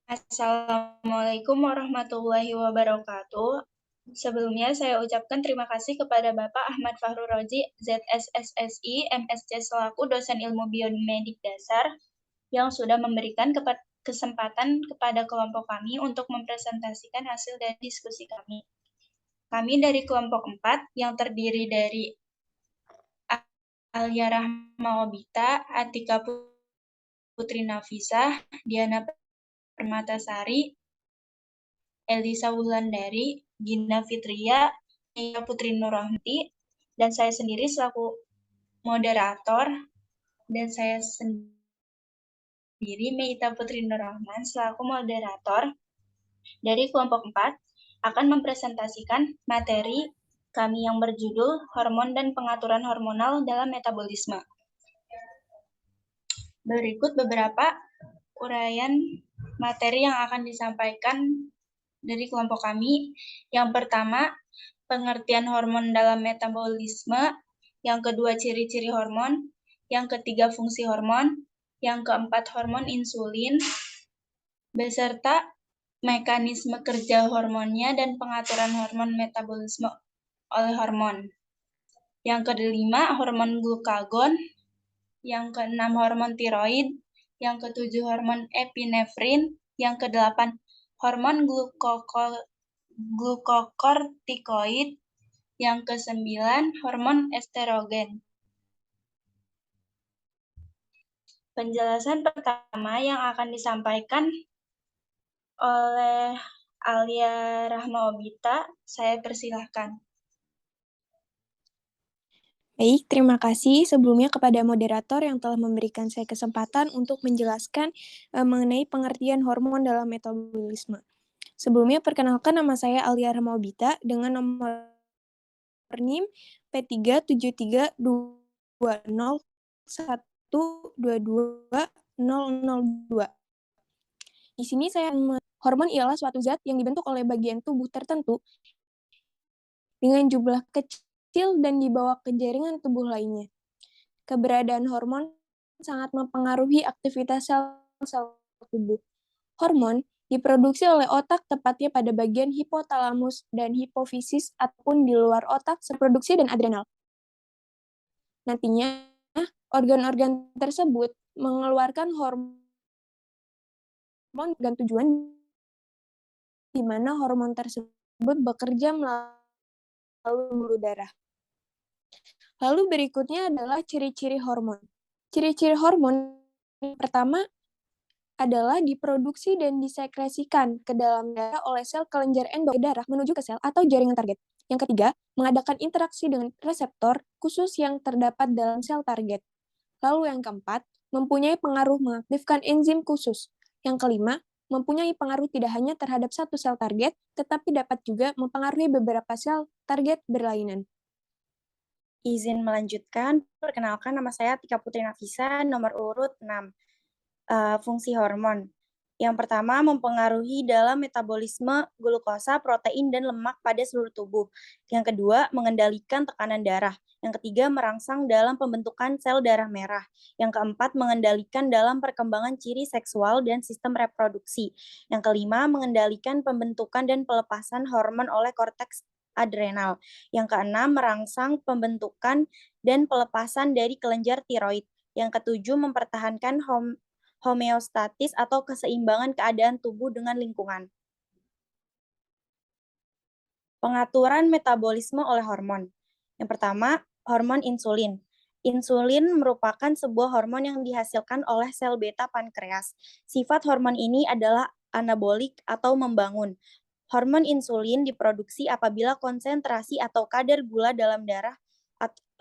Assalamualaikum warahmatullahi wabarakatuh. Sebelumnya saya ucapkan terima kasih kepada Bapak Ahmad Fahru Rozi, ZSSSI, MSc selaku dosen ilmu biomedik dasar yang sudah memberikan kesempatan kepada kelompok kami untuk mempresentasikan hasil dari diskusi kami. Kami dari kelompok 4 yang terdiri dari Alia Rahmawabita, Atika Putri Nafisah, Diana Permatasari, Elisa Wulandari, Gina Fitria, Nia Putri Nurrahmati, dan saya sendiri selaku moderator, dan saya sendiri Meita Putri Nurrahman selaku moderator dari kelompok 4 akan mempresentasikan materi kami yang berjudul Hormon dan Pengaturan Hormonal dalam Metabolisme. Berikut beberapa uraian materi yang akan disampaikan dari kelompok kami. Yang pertama, pengertian hormon dalam metabolisme. Yang kedua, ciri-ciri hormon. Yang ketiga, fungsi hormon. Yang keempat, hormon insulin, beserta mekanisme kerja hormonnya dan pengaturan hormon metabolisme oleh hormon. Yang kelima, hormon glukagon. Yang keenam, hormon tiroid. Yang ketujuh, hormon epinefrin. Yang kedelapan, hormon glukokortikoid. Yang kesembilan, hormon estrogen. Penjelasan pertama yang akan disampaikan oleh Alia Rahmawabita, saya persilahkan. Baik, terima kasih sebelumnya kepada moderator yang telah memberikan saya kesempatan untuk menjelaskan mengenai pengertian hormon dalam metabolisme. Sebelumnya, perkenalkan nama saya Alia Rahmawabita dengan nomor NIM P37320122002. Di sini hormon ialah suatu zat yang dibentuk oleh bagian tubuh tertentu dengan jumlah kecil dan dibawa ke jaringan tubuh lainnya. Keberadaan hormon sangat mempengaruhi aktivitas sel-sel tubuh. Hormon diproduksi oleh otak, tepatnya pada bagian hipotalamus dan hipofisis ataupun di luar otak, reproduksi dan adrenal. Nantinya, organ-organ tersebut mengeluarkan hormon dengan tujuan di mana hormon tersebut bekerja melalui pembuluh darah. Lalu berikutnya adalah ciri-ciri hormon. Ciri-ciri hormon yang pertama adalah diproduksi dan disekresikan ke dalam darah oleh sel kelenjar endotelium darah menuju ke sel atau jaringan target. Yang ketiga, mengadakan interaksi dengan reseptor khusus yang terdapat dalam sel target. Lalu yang keempat, mempunyai pengaruh mengaktifkan enzim khusus. Yang kelima, mempunyai pengaruh tidak hanya terhadap satu sel target, tetapi dapat juga mempengaruhi beberapa sel target berlainan. Izin melanjutkan, perkenalkan nama saya Tika Putri Nafisa, nomor urut 6. Fungsi hormon. Yang pertama, mempengaruhi dalam metabolisme glukosa, protein, dan lemak pada seluruh tubuh. Yang kedua, mengendalikan tekanan darah. Yang ketiga, merangsang dalam pembentukan sel darah merah. Yang keempat, mengendalikan dalam perkembangan ciri seksual dan sistem reproduksi. Yang kelima, mengendalikan pembentukan dan pelepasan hormon oleh korteks adrenal. Yang keenam, merangsang pembentukan dan pelepasan dari kelenjar tiroid. Yang ketujuh, mempertahankan homeostatis atau keseimbangan keadaan tubuh dengan lingkungan. Pengaturan metabolisme oleh hormon. Yang pertama, hormon insulin. Insulin merupakan sebuah hormon yang dihasilkan oleh sel beta pankreas. Sifat hormon ini adalah anabolik atau membangun. Hormon insulin diproduksi apabila konsentrasi atau kadar gula dalam darah,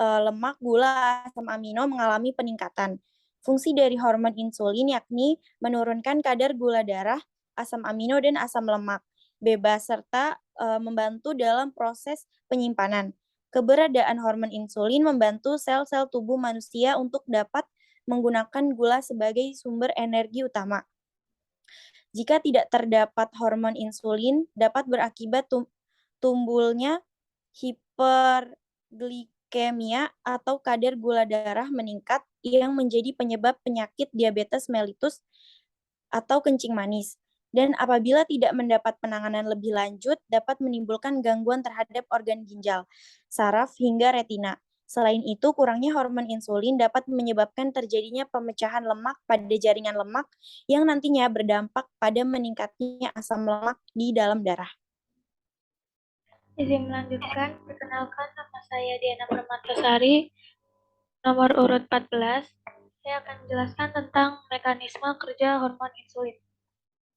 lemak, gula, asam amino mengalami peningkatan. Fungsi dari hormon insulin yakni menurunkan kadar gula darah, asam amino, dan asam lemak bebas, serta membantu dalam proses penyimpanan. Keberadaan hormon insulin membantu sel-sel tubuh manusia untuk dapat menggunakan gula sebagai sumber energi utama. Jika tidak terdapat hormon insulin, dapat berakibat tumbuhnya hiperglikemia atau kadar gula darah meningkat yang menjadi penyebab penyakit diabetes mellitus atau kencing manis. dan apabila tidak mendapat penanganan lebih lanjut dapat menimbulkan gangguan terhadap organ ginjal, saraf, hingga retina. Selain itu, kurangnya hormon insulin dapat menyebabkan terjadinya pemecahan lemak pada jaringan lemak yang nantinya berdampak pada meningkatnya asam lemak di dalam darah. Izin melanjutkan, perkenalkan nama saya Diana Permatasari, nomor urut 14. Saya akan menjelaskan tentang mekanisme kerja hormon insulin.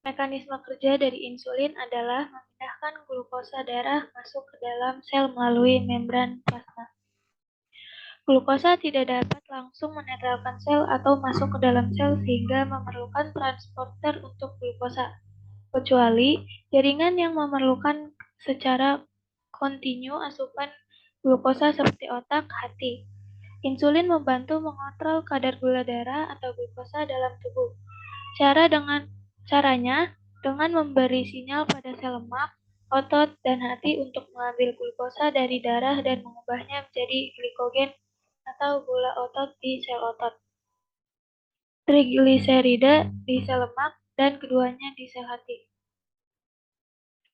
Mekanisme kerja dari insulin adalah memindahkan glukosa darah masuk ke dalam sel melalui membran plasma. Glukosa tidak dapat langsung menetralkan sel atau masuk ke dalam sel sehingga memerlukan transporter untuk glukosa, kecuali jaringan yang memerlukan secara kontinu asupan glukosa seperti otak, hati. Insulin membantu mengontrol kadar gula darah atau glukosa dalam tubuh. Caranya dengan memberi sinyal pada sel lemak, otot, dan hati untuk mengambil glukosa dari darah dan mengubahnya menjadi glikogen atau gula otot di sel otot, trigliserida di sel lemak, dan keduanya di sel hati.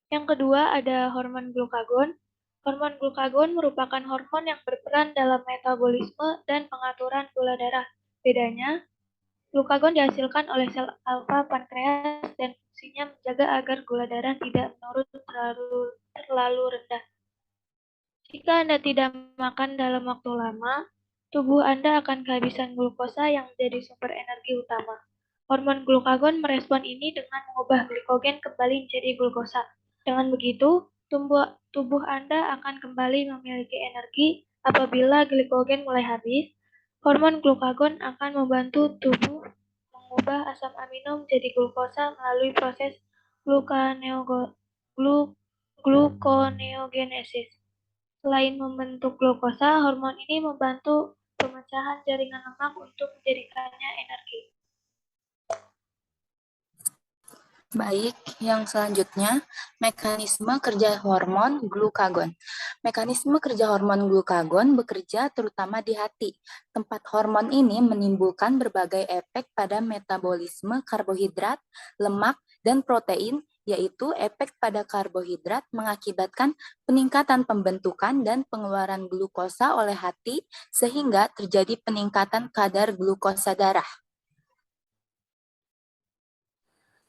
Yang kedua ada hormon glukagon. Hormon glukagon merupakan hormon yang berperan dalam metabolisme dan pengaturan gula darah. Bedanya, glukagon dihasilkan oleh sel alfa pankreas dan fungsinya menjaga agar gula darah tidak menurun terlalu rendah. Jika Anda tidak makan dalam waktu lama, tubuh Anda akan kehabisan glukosa yang menjadi sumber energi utama. Hormon glukagon merespon ini dengan mengubah glikogen kembali menjadi glukosa. Dengan begitu, tubuh Anda akan kembali memiliki energi apabila glikogen mulai habis. Hormon glukagon akan membantu tubuh mengubah asam amino menjadi glukosa melalui proses gluconeogenesis. Selain membentuk glukosa, hormon ini membantu pemecahan jaringan lemak untuk menjadikannya energi. Baik, yang selanjutnya, mekanisme kerja hormon glukagon. Mekanisme kerja hormon glukagon bekerja terutama di hati. Tempat hormon ini menimbulkan berbagai efek pada metabolisme karbohidrat, lemak, dan protein, yaitu efek pada karbohidrat mengakibatkan peningkatan pembentukan dan pengeluaran glukosa oleh hati, sehingga terjadi peningkatan kadar glukosa darah.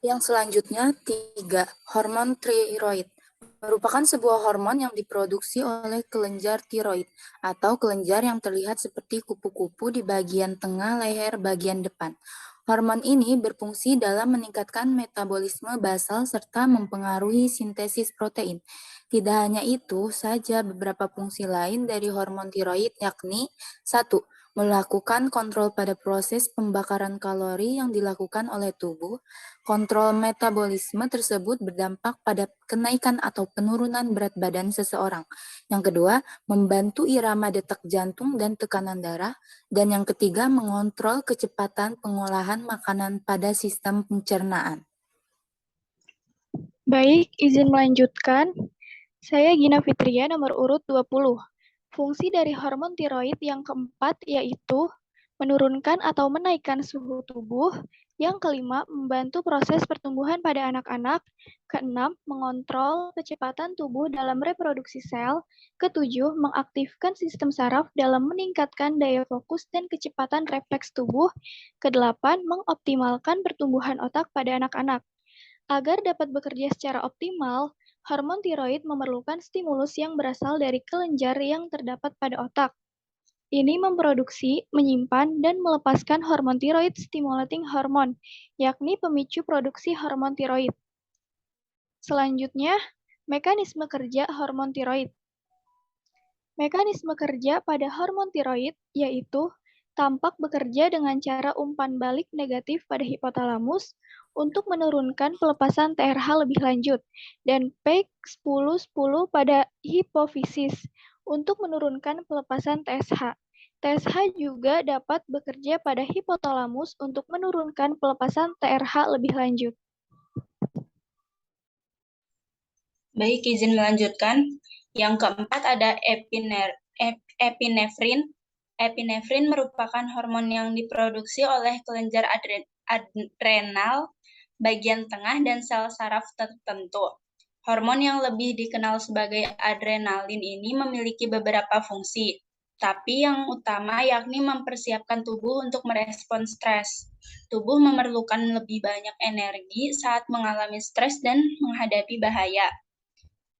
Yang selanjutnya, 3. Hormon tiroid merupakan sebuah hormon yang diproduksi oleh kelenjar tiroid atau kelenjar yang terlihat seperti kupu-kupu di bagian tengah leher bagian depan. Hormon ini berfungsi dalam meningkatkan metabolisme basal serta mempengaruhi sintesis protein. Tidak hanya itu saja, beberapa fungsi lain dari hormon tiroid yakni 1. Melakukan kontrol pada proses pembakaran kalori yang dilakukan oleh tubuh. Kontrol metabolisme tersebut berdampak pada kenaikan atau penurunan berat badan seseorang. Yang kedua, membantu irama detak jantung dan tekanan darah. Dan yang ketiga, mengontrol kecepatan pengolahan makanan pada sistem pencernaan. Baik, izin melanjutkan. Saya Gina Fitria, nomor urut 20. Fungsi dari hormon tiroid yang keempat yaitu menurunkan atau menaikkan suhu tubuh. Yang kelima, membantu proses pertumbuhan pada anak-anak. Keenam, mengontrol kecepatan tubuh dalam reproduksi sel. Ketujuh, mengaktifkan sistem saraf dalam meningkatkan daya fokus dan kecepatan refleks tubuh. Kedelapan, mengoptimalkan pertumbuhan otak pada anak-anak. Agar dapat bekerja secara optimal, hormon tiroid memerlukan stimulus yang berasal dari kelenjar yang terdapat pada otak. Ini memproduksi, menyimpan, dan melepaskan hormon tiroid stimulating hormone, yakni pemicu produksi hormon tiroid. Selanjutnya, mekanisme kerja hormon tiroid. Mekanisme kerja pada hormon tiroid yaitu tampak bekerja dengan cara umpan balik negatif pada hipotalamus untuk menurunkan pelepasan TRH lebih lanjut, dan PEG-10-10 pada hipofisis untuk menurunkan pelepasan TSH. TSH juga dapat bekerja pada hipotalamus untuk menurunkan pelepasan TRH lebih lanjut. Baik, izin melanjutkan. Yang keempat ada epinefrin. Epinefrin merupakan hormon yang diproduksi oleh kelenjar adrenal bagian tengah, dan sel saraf tertentu. Hormon yang lebih dikenal sebagai adrenalin ini memiliki beberapa fungsi, tapi yang utama yakni mempersiapkan tubuh untuk merespons stres. Tubuh memerlukan lebih banyak energi saat mengalami stres dan menghadapi bahaya.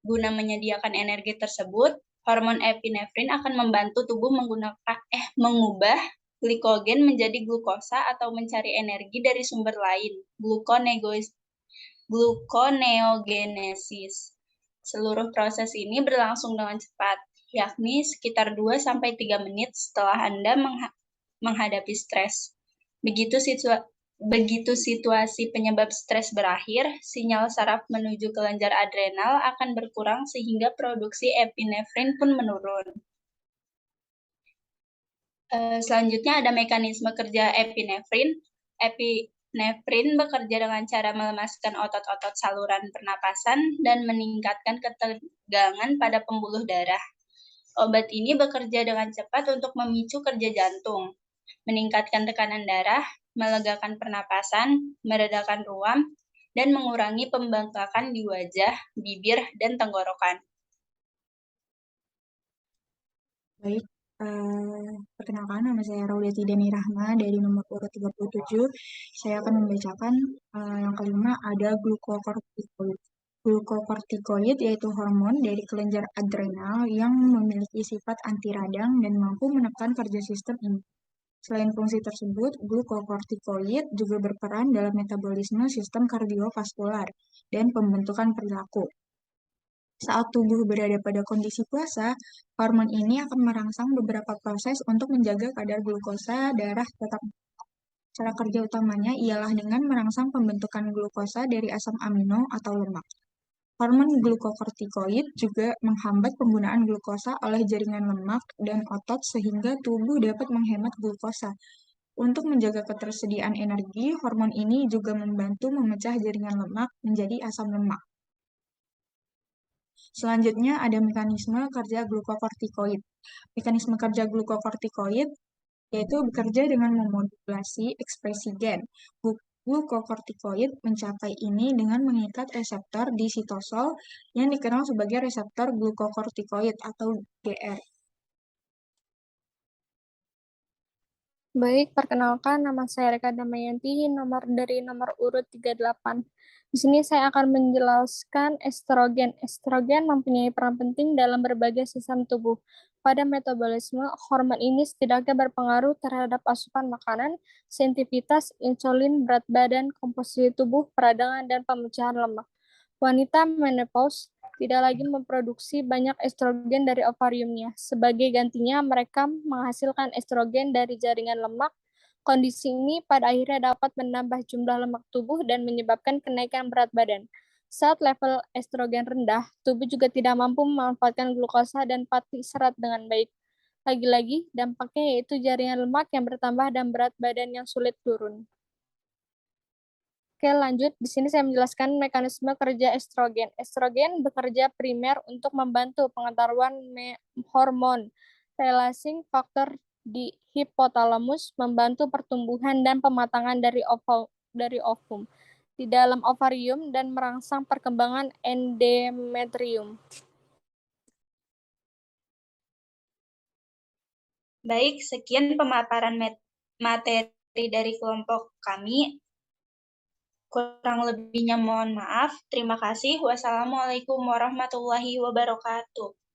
Guna menyediakan energi tersebut, hormon epinefrin akan membantu tubuh mengubah glikogen menjadi glukosa atau mencari energi dari sumber lain, gluconeogenesis. Seluruh proses ini berlangsung dengan cepat, yakni sekitar 2-3 menit setelah Anda menghadapi stres. Begitu situasi penyebab stres berakhir, sinyal saraf menuju kelenjar adrenal akan berkurang sehingga produksi epinefrin pun menurun. Selanjutnya ada mekanisme kerja epinefrin. Epinefrin bekerja dengan cara melemaskan otot-otot saluran pernapasan dan meningkatkan ketegangan pada pembuluh darah. Obat ini bekerja dengan cepat untuk memicu kerja jantung, meningkatkan tekanan darah, melegakan pernapasan, meredakan ruam, dan mengurangi pembengkakan di wajah, bibir, dan tenggorokan. Baik, perkenalkan nama saya Raudati Dani Rahma dari nomor urut 37. Saya akan membacakan yang kelima ada glukokortikoid. Glukokortikoid yaitu hormon dari kelenjar adrenal yang memiliki sifat anti radang dan mampu menekan kerja sistem ini. Selain fungsi tersebut, glukokortikoid juga berperan dalam metabolisme sistem kardiovaskular dan pembentukan perilaku. Saat tubuh berada pada kondisi puasa, hormon ini akan merangsang beberapa proses untuk menjaga kadar glukosa darah tetap. Cara kerja utamanya ialah dengan merangsang pembentukan glukosa dari asam amino atau lemak. Hormon glukokortikoid juga menghambat penggunaan glukosa oleh jaringan lemak dan otot sehingga tubuh dapat menghemat glukosa. Untuk menjaga ketersediaan energi, hormon ini juga membantu memecah jaringan lemak menjadi asam lemak. Selanjutnya ada mekanisme kerja glukokortikoid. Mekanisme kerja glukokortikoid yaitu bekerja dengan memodulasi ekspresi gen. Glukokortikoid mencapai ini dengan mengikat reseptor di sitosol yang dikenal sebagai reseptor glukokortikoid atau GR. Baik, perkenalkan nama saya Reka Damayanti, dari nomor urut 38. Di sini saya akan menjelaskan estrogen. Estrogen mempunyai peran penting dalam berbagai sistem tubuh. Pada metabolisme, hormon ini setidaknya berpengaruh terhadap asupan makanan, sensitivitas, insulin, berat badan, komposisi tubuh, peradangan, dan pemecahan lemak. Wanita menopause tidak lagi memproduksi banyak estrogen dari ovariumnya. Sebagai gantinya, mereka menghasilkan estrogen dari jaringan lemak. Kondisi ini pada akhirnya dapat menambah jumlah lemak tubuh dan menyebabkan kenaikan berat badan. Saat level estrogen rendah, tubuh juga tidak mampu memanfaatkan glukosa dan fatty serat dengan baik. Lagi-lagi, dampaknya yaitu jaringan lemak yang bertambah dan berat badan yang sulit turun. Oke, lanjut. Di sini saya menjelaskan mekanisme kerja estrogen. Estrogen bekerja primer untuk membantu pengetahuan hormon releasing faktor di hipotalamus, membantu pertumbuhan dan pematangan dari ovum di dalam ovarium dan merangsang perkembangan endometrium. Baik, sekian pemaparan materi dari kelompok kami. Kurang lebihnya mohon maaf. Terima kasih. Wassalamualaikum warahmatullahi wabarakatuh.